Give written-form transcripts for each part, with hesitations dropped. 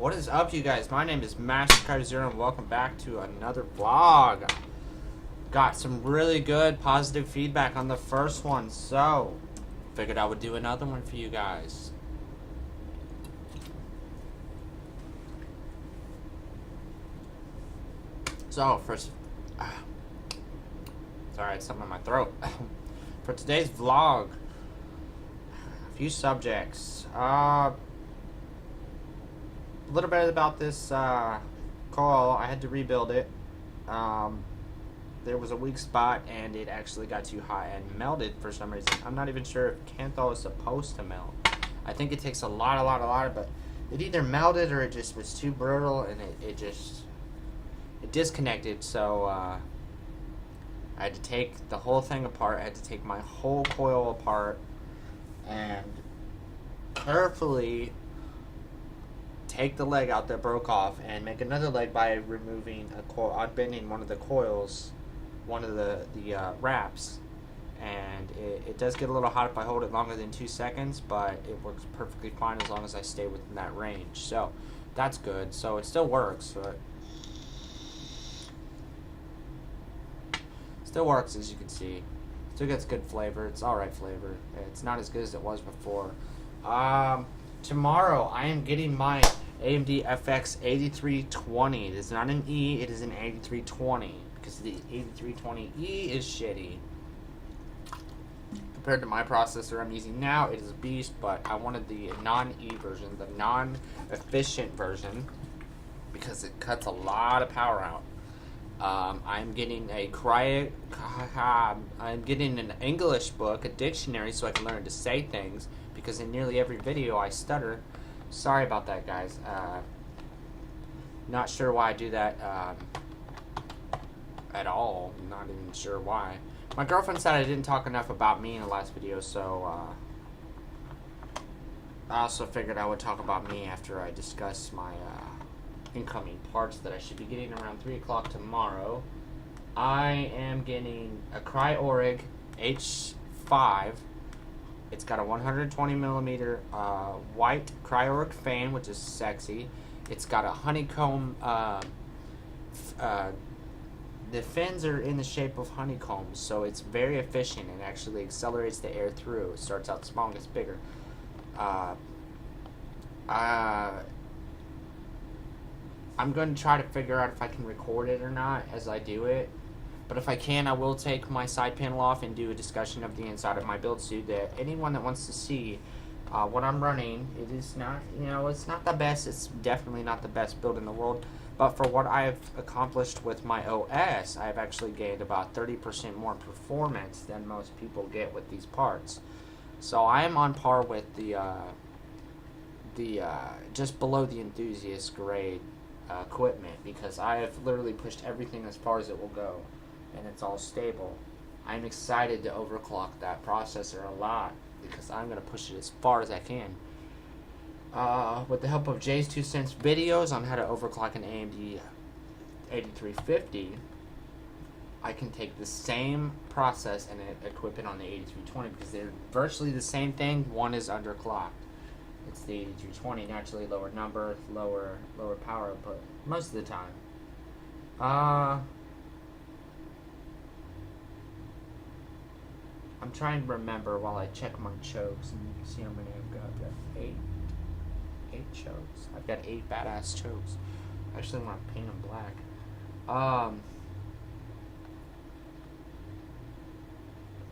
What is up, you guys? My name is Master0 and welcome back to another vlog. Got some really good positive feedback on the first one, so figured I would do another one for you guys. So first, sorry, it's something in my throat. For today's vlog, a few subjects. A little bit about this coil. I had to rebuild it. There was a weak spot and it actually got too hot and melted for some reason. I'm not even sure if Kanthal is supposed to melt. I think it takes a lot, but it either melted or it just was too brittle and it disconnected. So I had to take the whole thing apart. I had to take my whole coil apart and carefully take the leg out that broke off and make another leg by removing a coil, unbending one of the coils, one of the wraps, and it does get a little hot if I hold it longer than 2 seconds, but it works perfectly fine as long as I stay within that range. So that's good. So it still works. Still works, as you can see. Still gets good flavor. It's alright flavor. It's not as good as it was before. Tomorrow I am getting my AMD FX 8320. It is not an E, it is an 8320. Because the 8320E is shitty. Compared to my processor I'm using now, it is a beast, but I wanted the non-E version, the non-efficient version, because it cuts a lot of power out. I'm getting I'm getting an English book, a dictionary, so I can learn to say things, because in nearly every video I stutter. Sorry about that, guys. Not sure why I do that at all. Not even sure why. My girlfriend said I didn't talk enough about me in the last video, so I also figured I would talk about me after I discuss my incoming parts that I should be getting around 3 o'clock tomorrow. I am getting a Cryorig H5. It's got a 120 millimeter white Cryorig fan, which is sexy. It's got a honeycomb. The fins are in the shape of honeycombs, so it's very efficient and actually accelerates the air through. It starts out small and gets bigger. I'm going to try to figure out if I can record it or not as I do it. But if I can, I will take my side panel off and do a discussion of the inside of my build suit. That anyone that wants to see what I'm running, it is not, it's not the best. It's definitely not the best build in the world. But for what I've accomplished with my OS, I've actually gained about 30% more performance than most people get with these parts. So I am on par with the just below the enthusiast grade equipment, because I have literally pushed everything as far as it will go, and it's all stable. I'm excited to overclock that processor a lot, because I'm going to push it as far as I can. With the help of Jay's 2 cents videos on how to overclock an AMD 8350, I can take the same process and equip it on the 8320, because they're virtually the same thing. One is underclocked. It's the 8220, naturally lower number, lower power output most of the time. I'm trying to remember while I check my chokes and see how many I've got. I've got eight chokes. I've got 8 badass chokes. I actually want to paint them black.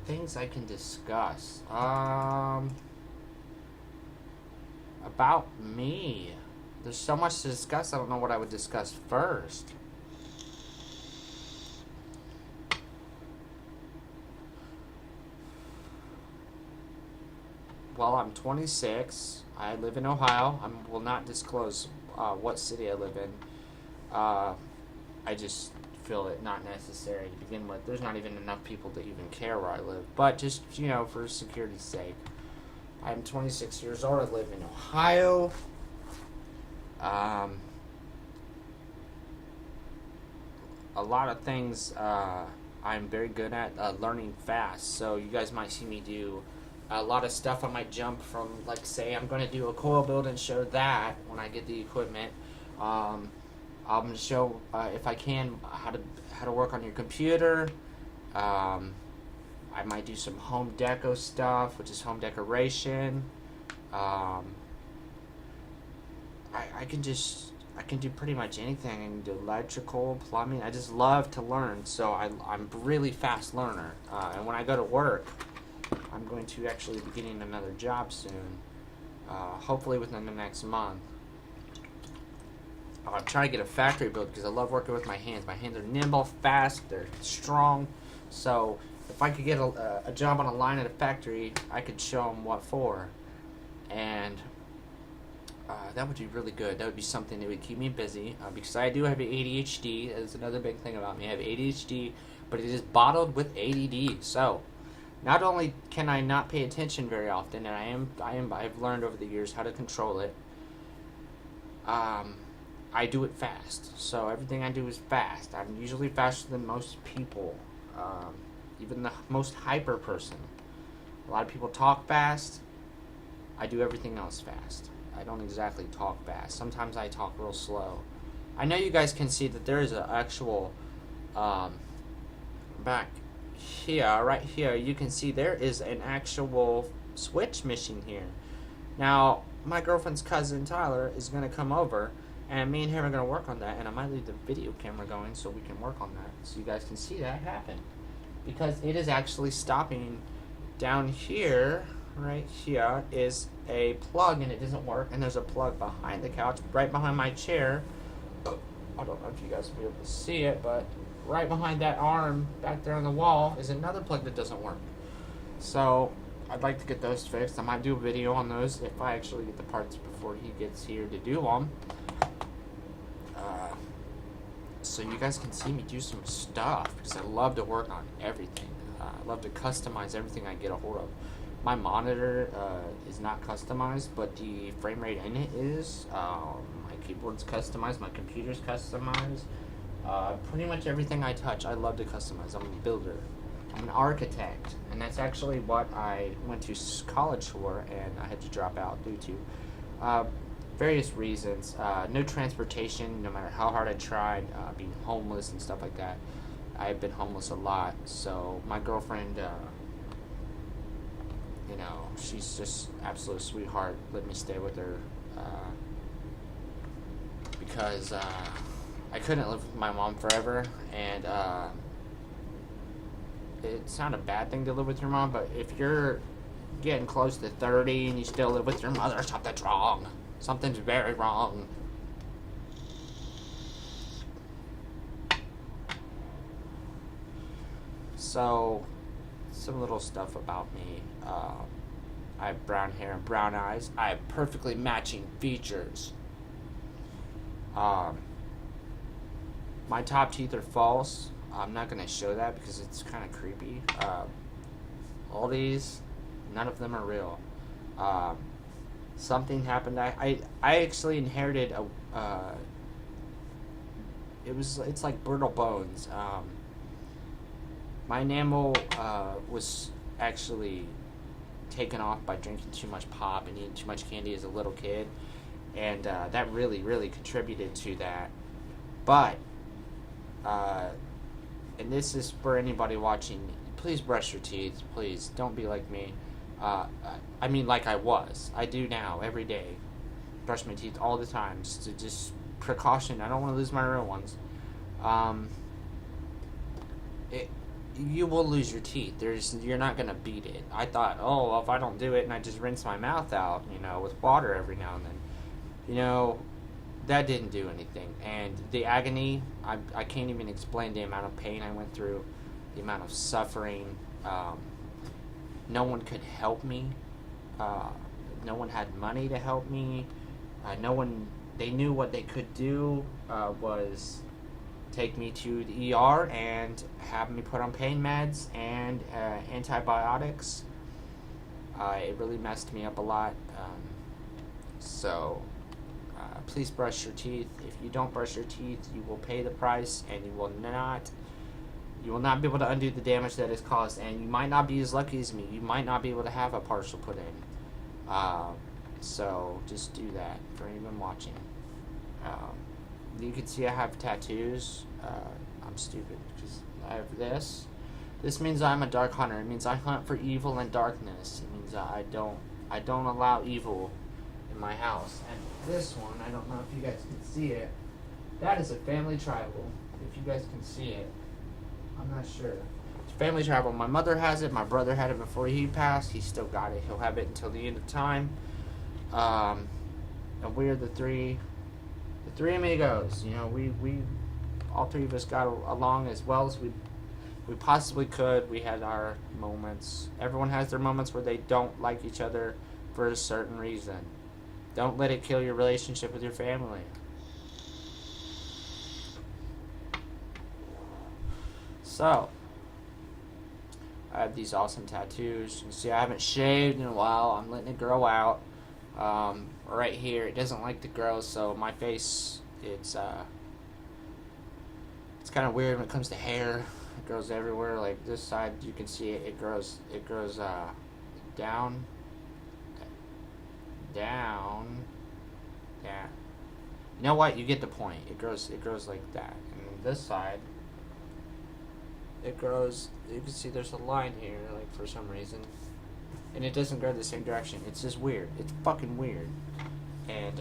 Things I can discuss. About me. There's so much to discuss, I don't know what I would discuss first. Well, I'm 26. I live in Ohio. I will not disclose what city I live in. I just feel it not necessary to begin with. There's not even enough people to even care where I live. But just, for security's sake. I'm 26 years old. I live in Ohio. A lot of things I'm very good at learning fast. So you guys might see me do a lot of stuff. I might jump from, like, say I'm going to do a coil build and show that when I get the equipment. I'm gonna show if I can how to work on your computer. I might do some home deco stuff, which is home decoration. Um, I can do pretty much anything. I can do electrical, plumbing. I just love to learn, so I'm a really fast learner. And when I go to work, I'm going to actually be getting another job soon, hopefully within the next month. I'm trying to get a factory built because I love working with my hands. My hands are nimble, fast, they're strong. So if I could get a job on a line at a factory, I could show them what for. And that would be really good. That would be something that would keep me busy because I do have ADHD. That's another big thing about me. I have ADHD, but it is bottled with ADD. So not only can I not pay attention very often, and I've learned over the years how to control it. I do it fast. So everything I do is fast. I'm usually faster than most people, even the most hyper person. A lot of people talk fast. I do everything else fast. I don't exactly talk fast. Sometimes I talk real slow. I know you guys can see that there is an actual, back here, right here, you can see there is an actual switch machine here. Now, my girlfriend's cousin Tyler is going to come over, and me and him are going to work on that, and I might leave the video camera going so we can work on that, so you guys can see that happen. Because it is actually stopping down here, right here, is a plug, and it doesn't work, and there's a plug behind the couch, right behind my chair. I don't know if you guys will be able to see it, but right behind that arm back there on the wall is another plug that doesn't work. So I'd like to get those fixed. I might do a video on those if I actually get the parts before he gets here to do them. So you guys can see me do some stuff because I love to work on everything. I love to customize everything I get a hold of. My monitor is not customized, but the frame rate in it is. My keyboard's customized, my computer's customized. Pretty much everything I touch, I love to customize. I'm a builder. I'm an architect, and that's actually what I went to college for, and I had to drop out due to various reasons. No transportation, no matter how hard I tried, being homeless and stuff like that. I've been homeless a lot, so my girlfriend, you know, she's just absolute sweetheart. Let me stay with her because I couldn't live with my mom forever, and it's not a bad thing to live with your mom, but if you're getting close to 30 and you still live with your mother, something's wrong. Something's very wrong. So, some little stuff about me. I have brown hair and brown eyes. I have perfectly matching features. My top teeth are false. I'm not going to show that because it's kind of creepy. All these, none of them are real. Something happened. I actually inherited a. It's like brittle bones. My enamel was actually taken off by drinking too much pop and eating too much candy as a little kid, and that really contributed to that. But and this is for anybody watching, please brush your teeth. Please don't be like me. I mean, like I was. I do now every day. Brush my teeth all the time, just precaution. I don't want to lose my real ones. You will lose your teeth. You're not gonna beat it. I thought, oh, well, if I don't do it and I just rinse my mouth out, with water every now and then, that didn't do anything. And the agony, I can't even explain the amount of pain I went through, the amount of suffering. No one could help me. No one had money to help me. They knew what they could do was take me to the ER and have me put on pain meds and antibiotics. It really messed me up a lot. So please brush your teeth. If you don't brush your teeth, you will pay the price, and you will not be able to undo the damage that is caused, and you might not be as lucky as me. You might not be able to have a partial put in. So just do that for anyone watching. Um, you can see I have tattoos. I'm stupid because I have this. This means I'm a dark hunter. It means I hunt for evil and darkness. It means I don't allow evil in my house. And this one, I don't know if you guys can see it. That is a family tribal. If you guys can see it, I'm not sure. It's family tribal. My mother has it. My brother had it before he passed. He still got it. He'll have it until the end of time. And we're the three amigos. You know, we all three of us got along as well as we possibly could. We had our moments. Everyone has their moments where they don't like each other for a certain reason. Don't let it kill your relationship with your family. So, I have these awesome tattoos. You can see I haven't shaved in a while. I'm letting it grow out. Right here, it doesn't like to grow, so my face, it's kind of weird when it comes to hair. It grows everywhere. Like this side, you can see it. It grows down. Yeah. You know what? You get the point. It grows like that. And this side, it grows. You can see there's a line here, like for some reason, and it doesn't grow the same direction. It's just weird. It's fucking weird. And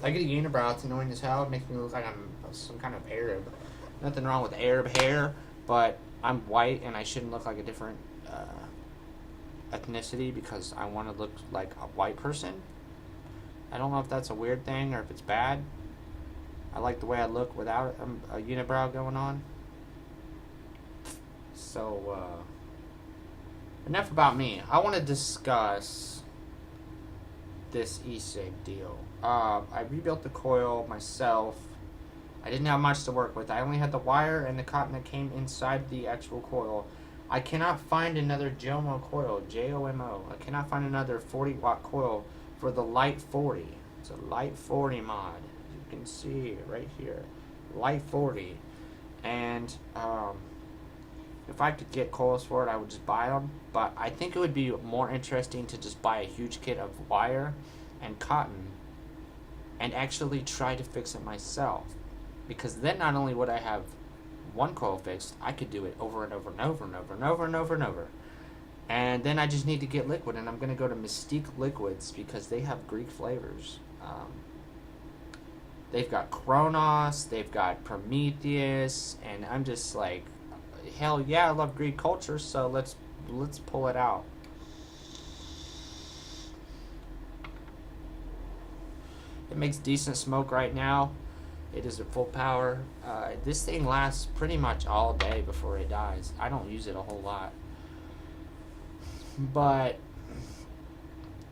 I get a unibrow. It's annoying as hell. It makes me look like I'm some kind of Arab. Nothing wrong with Arab hair, but I'm white and I shouldn't look like a different ethnicity because I want to look like a white person. I don't know if that's a weird thing or if it's bad. I like the way I look without a unibrow going on. So, enough about me. I want to discuss this e-cig deal. I rebuilt the coil myself. I didn't have much to work with. I only had the wire and the cotton that came inside the actual coil. I cannot find another JOMO coil, J-O-M-O. I cannot find another 40-watt coil for the Light 40. It's a Light 40 mod. You can see it right here. Light 40. And if I could get coils for it, I would just buy them. But I think it would be more interesting to just buy a huge kit of wire and cotton and actually try to fix it myself. Because then not only would I have one coil fixed, I could do it over and over and over and over and over and over and over. And then I just need to get liquid, and I'm going to go to Mystique Liquids because they have Greek flavors. They've got Kronos, they've got Prometheus, and I'm just like, hell yeah, I love Greek culture, so let's pull it out. It makes decent smoke right now. It is at full power. This thing lasts pretty much all day before it dies. I don't use it a whole lot, but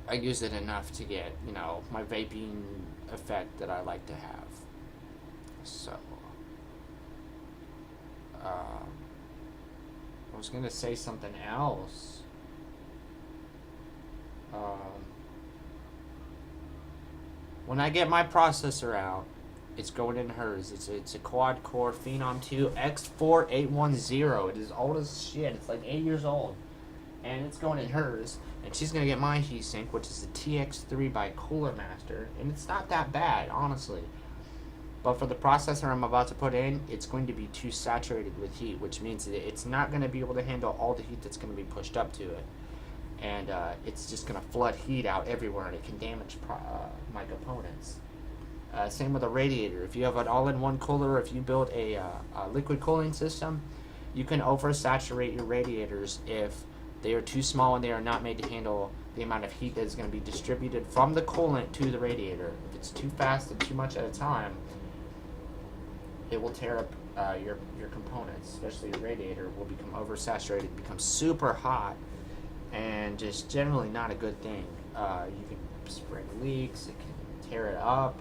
I use it enough to get, you know, my vaping effect that I like to have. So, I was going to say something else. When I get my processor out, it's going in hers. It's a quad-core Phenom 2 X4810. It is old as shit. It's like 8 years old. And it's going in hers. And she's going to get my heatsink, which is a TX3 by Cooler Master. And it's not that bad, honestly. But for the processor I'm about to put in, it's going to be too saturated with heat, which means that it's not going to be able to handle all the heat that's going to be pushed up to it. And it's just going to flood heat out everywhere, and it can damage my components. Same with a radiator. If you have an all-in-one cooler, if you build a liquid cooling system, you can oversaturate your radiators if they are too small and they are not made to handle the amount of heat that is going to be distributed from the coolant to the radiator. If it's too fast and too much at a time, it will tear up your components, especially your radiator will become oversaturated, become super hot, and just generally not a good thing. You can spring leaks, it can tear it up,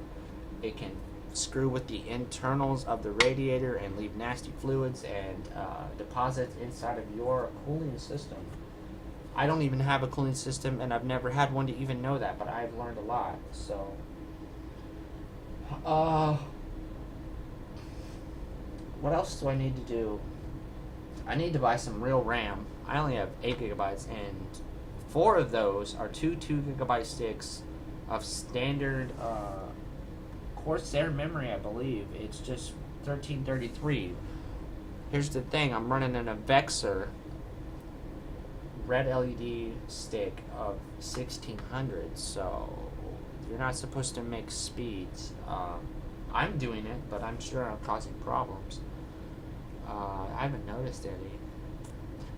it can screw with the internals of the radiator and leave nasty fluids and deposits inside of your cooling system. I don't even have a cooling system, and I've never had one to even know that, but I've learned a lot. So, what else do I need to do? I need to buy some real RAM. I only have 8 gigabytes, and 4 of those are two 2 gigabyte sticks of standard Corsair memory, I believe. It's just 1333. Here's the thing, I'm running an Avexor red LED stick of 1600, so you're not supposed to mix speeds. I'm doing it, but I'm sure I'm causing problems. I haven't noticed any.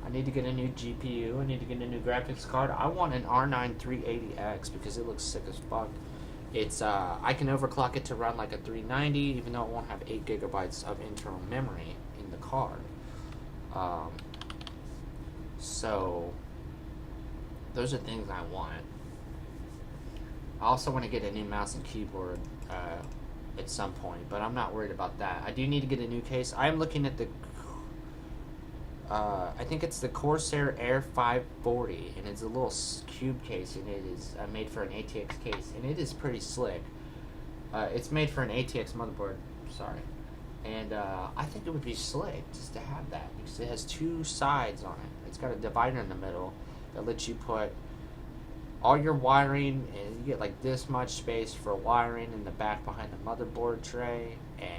I need to get a new GPU. I need to get a new graphics card. I want an R9 380X because it looks sick as fuck. It's I can overclock it to run like a 390, even though it won't have 8 gigabytes of internal memory in the card. So those are things I want. I also want to get a new mouse and keyboard at some point, but I'm not worried about that. I do need to get a new case. I am looking at the I think it's the Corsair Air 540, and it's a little cube case, and it is made for an ATX case, and it is pretty slick. It's made for an ATX motherboard, sorry, and I think it would be slick just to have that, because it has 2 sides on it. It's got a divider in the middle that lets you put all your wiring, and you get like this much space for wiring in the back behind the motherboard tray, and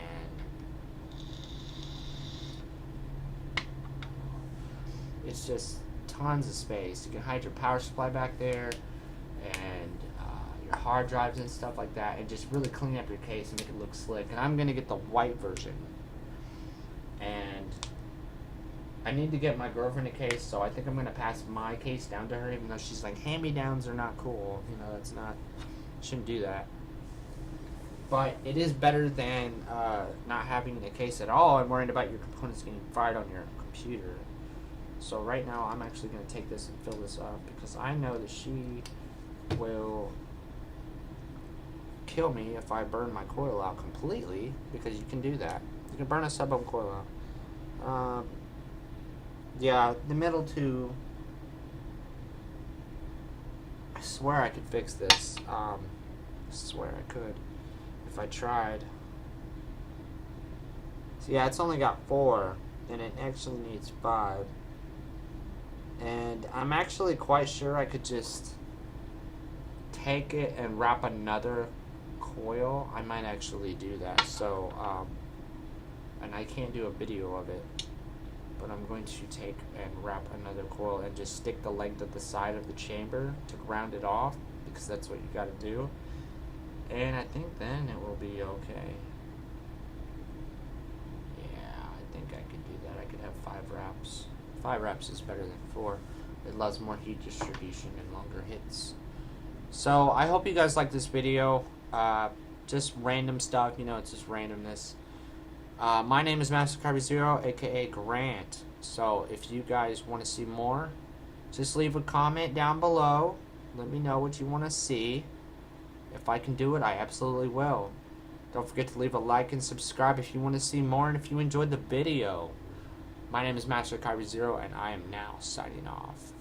it's just tons of space. You can hide your power supply back there, and your hard drives and stuff like that, and just really clean up your case and make it look slick. And I'm going to get the white version. And I need to get my girlfriend a case, so I think I'm going to pass my case down to her, even though she's like, hand-me-downs are not cool. You know, that's not, shouldn't do that. But it is better than not having a case at all and worrying about your components getting fried on your computer. So right now I'm actually going to take this and fill this up, because I know that she will kill me if I burn my coil out completely, because you can do that. You can burn a sub-ohm coil out. Yeah, the middle two, I swear I could fix this. I swear I could if I tried. So yeah, it's only got 4, and it actually needs 5. And I'm actually quite sure I could just take it and wrap another coil. I might actually do that. So, and I can't do a video of it, but I'm going to take and wrap another coil and just stick the length of the side of the chamber to ground it off, because that's what you got to do. And I think then it will be okay. Yeah, I think I could do that. I could have 5 wraps. 5 wraps is better than 4. It allows more heat distribution and longer hits. So I hope you guys like this video. Just random stuff, you know, it's just randomness. My name is MasterCarby0, aka Grant. So if you guys want to see more, just leave a comment down below. Let me know what you want to see. If I can do it, I absolutely will. Don't forget to leave a like and subscribe if you want to see more, and if you enjoyed the video. My name is MasterCarby0, and I am now signing off.